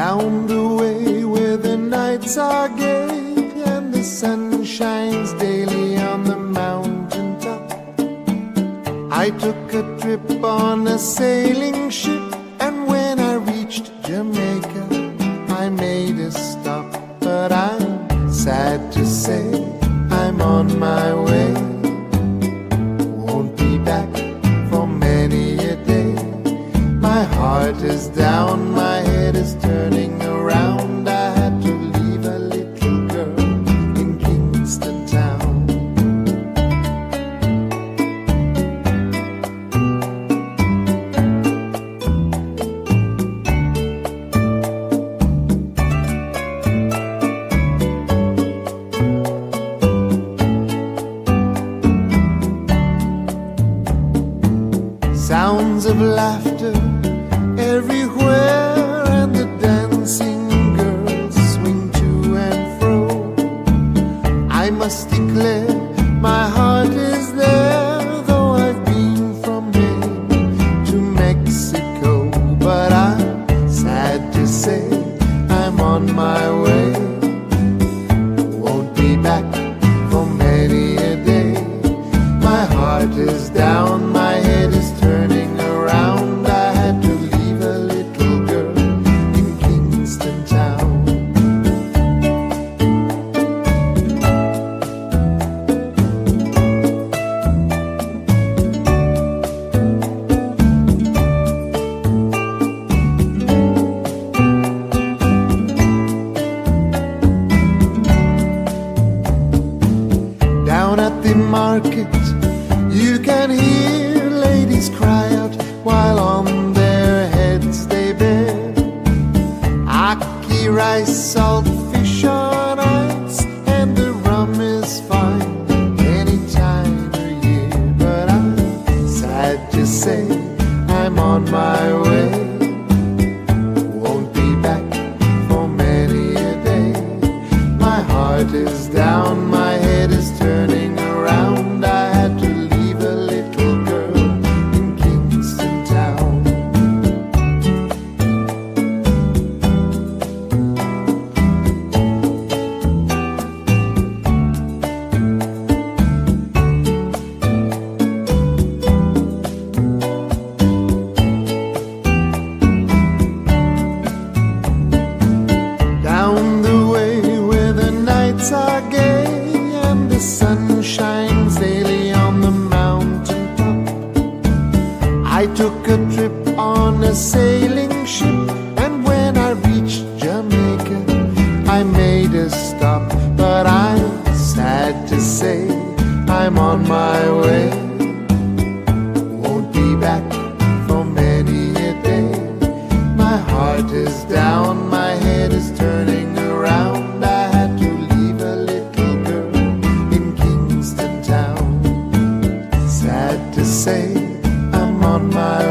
Down the way where the nights are gay and the sun shines daily on the mountain top, I took a trip on a sailing ship, and when I reached Jamaica I made a stop. But I'm sad to say I'm on my way, won't be back for many a day. My heart is down, my head is turning around. I had to leave a little girl in Kingston town. Sounds of laughter everywhere, and the dancing girls swing to and fro. I must declare my heart is there, though I've been from Maine to Mexico. But I'm sad to say I'm on my way, won't be back for many a day. My heart is down, my head is turning around. I had to leave a little girl in Kingston town. Down at the market you can hear ladies cry out while on their heads they bear ackee rice, salt fish on ice, and the rum is fine any time of year. But I'm sad to say I'm on my way, won't be back for many a day. My heart is down, my head is turning around. I had to leave a little girl in Kingston town. Down the way where the nights are gay and the sun shines daily on the mountain top, I took a trip on a sailing ship, and when I reached Jamaica I made a stop. But I'm sad to say I'm on my way, won't be back for many a day. My heart is down, my head is turning around. I had to leave a little girl in Kingston town. Sad to say I'm on my